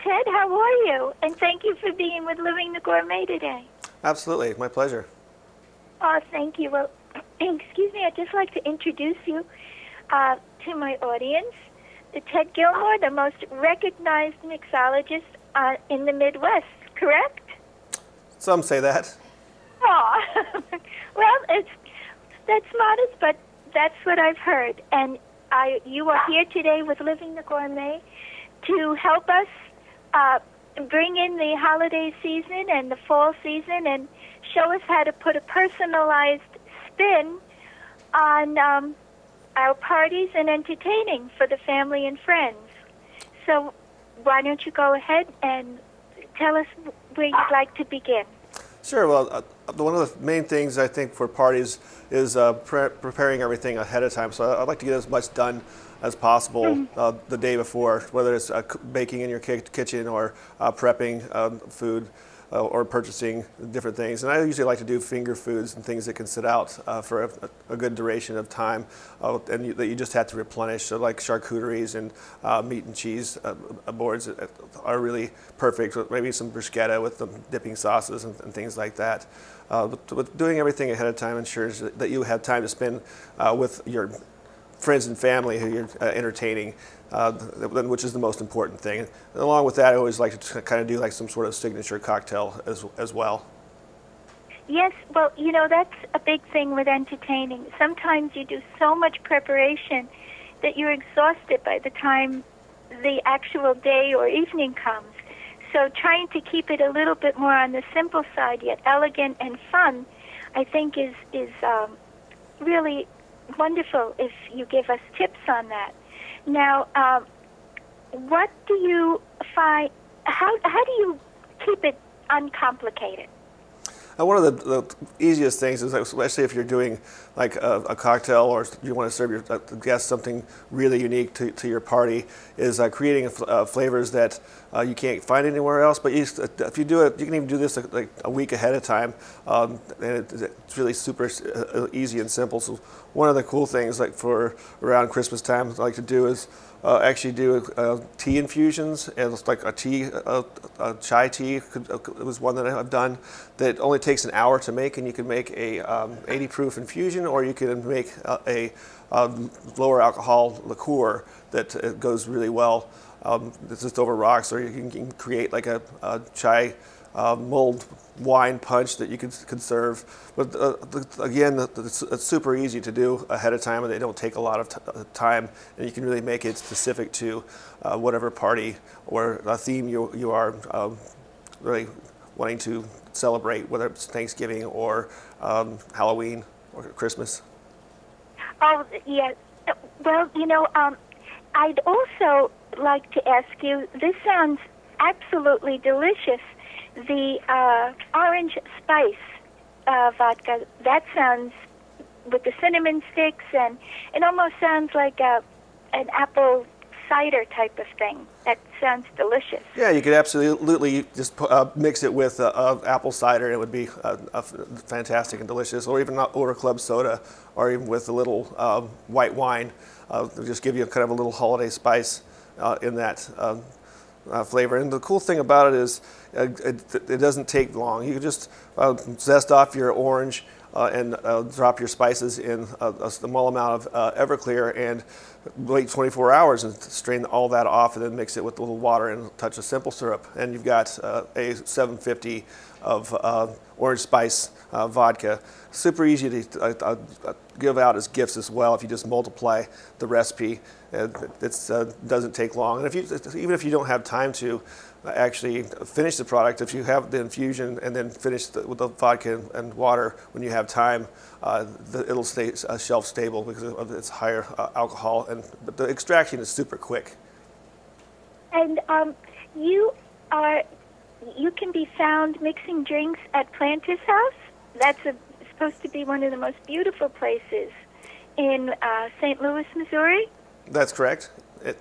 Ted. How are you? And thank you for being with Living the Gourmet today. Absolutely. My pleasure. Oh, thank you. Well, excuse me, I'd just like to introduce you to my audience. Ted Gilmore, the most recognized mixologist in the Midwest, correct? Some say that. Oh, well, that's modest, but that's what I've heard. And you are here today with Living the Gourmet to help us bring in the holiday season and the fall season and show us how to put a personalized spin on our parties and entertaining for the family and friends. So why don't you go ahead and tell us where you'd like to begin? Sure. Well, one of the main things I think for parties is preparing everything ahead of time. So I'd like to get as much done as possible the day before, whether it's baking in your kitchen or prepping food or purchasing different things. And I usually like to do finger foods and things that can sit out for a good duration of time and that you just have to replenish. So like charcuteries and meat and cheese boards are really perfect. Maybe some bruschetta with some dipping sauces and things like that. But doing everything ahead of time ensures that you have time to spend with your friends and family who you're entertaining, which is the most important thing. And along with that, I always like to kind of do like some sort of signature cocktail as well. Yes, well, you know, that's a big thing with entertaining. Sometimes you do so much preparation that you're exhausted by the time the actual day or evening comes. So trying to keep it a little bit more on the simple side, yet elegant and fun, I think is really wonderful if you give us tips on that. Now, what do you find, how do you keep it uncomplicated? One of the easiest things is, especially if you're doing like a cocktail or you want to serve your guests something really unique to your party, is creating flavors that you can't find anywhere else. But if you do it, you can even do this like a week ahead of time, and it's really super easy and simple. So one of the cool things, like for around Christmas time, I like to do is actually do tea infusions, and it's like a chai tea was one that I've done that only takes an hour to make, and you can make a 80 proof infusion, or you can make a lower alcohol liqueur that goes really well. It's just over rocks, or you can create like a chai mulled wine punch that you could serve. But again, it's super easy to do ahead of time, and they don't take a lot of time, and you can really make it specific to whatever party or theme you are really wanting to celebrate, whether it's Thanksgiving or Halloween or Christmas. Oh, yeah. Well, you know, I'd also like to ask you, this sounds absolutely delicious. The orange spice vodka, that sounds, with the cinnamon sticks, and it almost sounds like an apple cider type of thing. That sounds delicious. Yeah, you could absolutely just mix it with apple cider, and it would be fantastic and delicious, or even over club soda, or even with a little white wine. It'll just give you kind of a little holiday spice in that flavor. And the cool thing about it is it doesn't take long. You can just zest off your orange and drop your spices in a small amount of Everclear and wait 24 hours and strain all that off, and then mix it with a little water and a touch of simple syrup. And you've got a 750 of orange spice vodka. Super easy to give out as gifts as well if you just multiply the recipe. It doesn't take long. And even if you don't have time to actually finish the product, if you have the infusion and then finish with the vodka and water when you have time, it'll stay shelf stable because of its higher alcohol, but the extraction is super quick. And you can be found mixing drinks at Planter's House. That's supposed to be one of the most beautiful places in St. Louis, Missouri. That's correct. You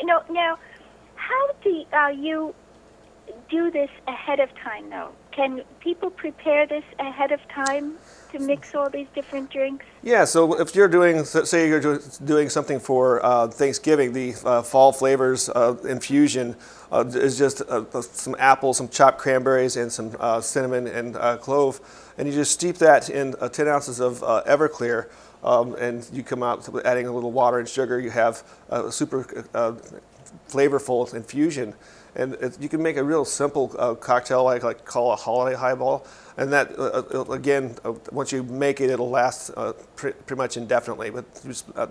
know, now, how do you do this ahead of time, though? Can people prepare this ahead of time to mix all these different drinks? Yeah, so if you're doing, say you're doing something for Thanksgiving, the fall flavors infusion is just some apples, some chopped cranberries, and some cinnamon and clove. And you just steep that in 10 ounces of Everclear, and you come out adding a little water and sugar. You have a super flavorful infusion. And you can make a real simple cocktail, like call a holiday highball. And that, again, once you make it, it'll last pretty much indefinitely. But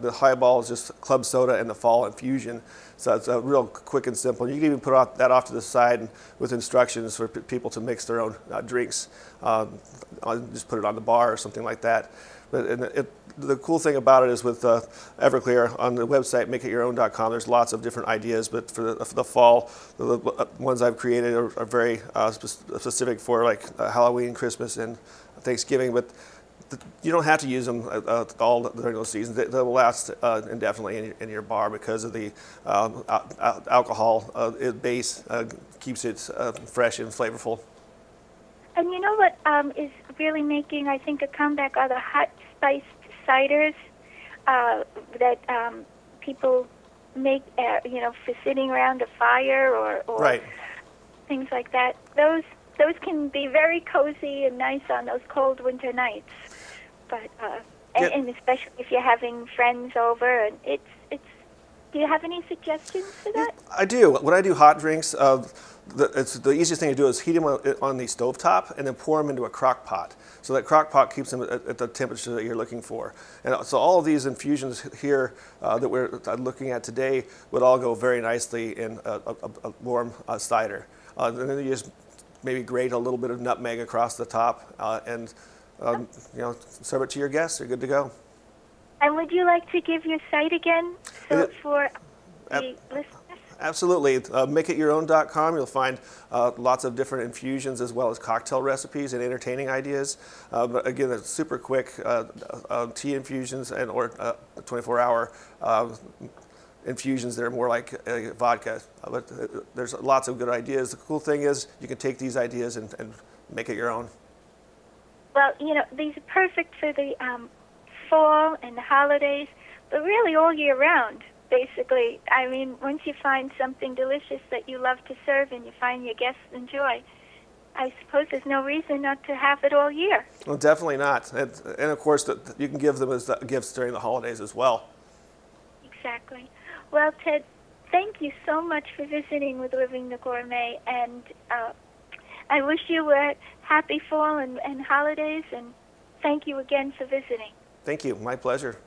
the highball is just club soda and the fall infusion. So it's real quick and simple. You can even put that off to the side with instructions for people to mix their own drinks. Just put it on the bar or something like that. But the cool thing about it is with Everclear on the website, makeityourown.com, there's lots of different ideas, but for the fall, the ones I've created are very specific for like Halloween, Christmas, and Thanksgiving, but you don't have to use them all during those seasons. They will last indefinitely in your bar because of the alcohol base keeps it fresh and flavorful. And you know what is really making, I think, a comeback are the hot spiced ciders that people make, for sitting around a fire or right. Things like that. Those can be very cozy and nice on those cold winter nights. But and especially if you're having friends over, and it's. Do you have any suggestions for that? I do. When I do hot drinks, the easiest thing to do is heat them on the stovetop and then pour them into a crock pot. So that crock pot keeps them at the temperature that you're looking for. And so all of these infusions here that we're looking at today would all go very nicely in a warm cider. And then you just maybe grate a little bit of nutmeg across the top and serve it to your guests. You're good to go. And would you like to give your site again for the listeners? Absolutely. Makeityourown.com. You'll find lots of different infusions as well as cocktail recipes and entertaining ideas. But again, it's super quick tea infusions and or 24-hour infusions that are more like vodka. But there's lots of good ideas. The cool thing is you can take these ideas and make it your own. Well, these are perfect for the fall and the holidays, but really all year round, basically. I mean, once you find something delicious that you love to serve and you find your guests enjoy, I suppose there's no reason not to have it all year. Well, definitely not. And of course, you can give them as gifts during the holidays as well. Exactly. Well, Ted, thank you so much for visiting with Living the Gourmet, and I wish you a happy fall and holidays, and thank you again for visiting. Thank you. My pleasure.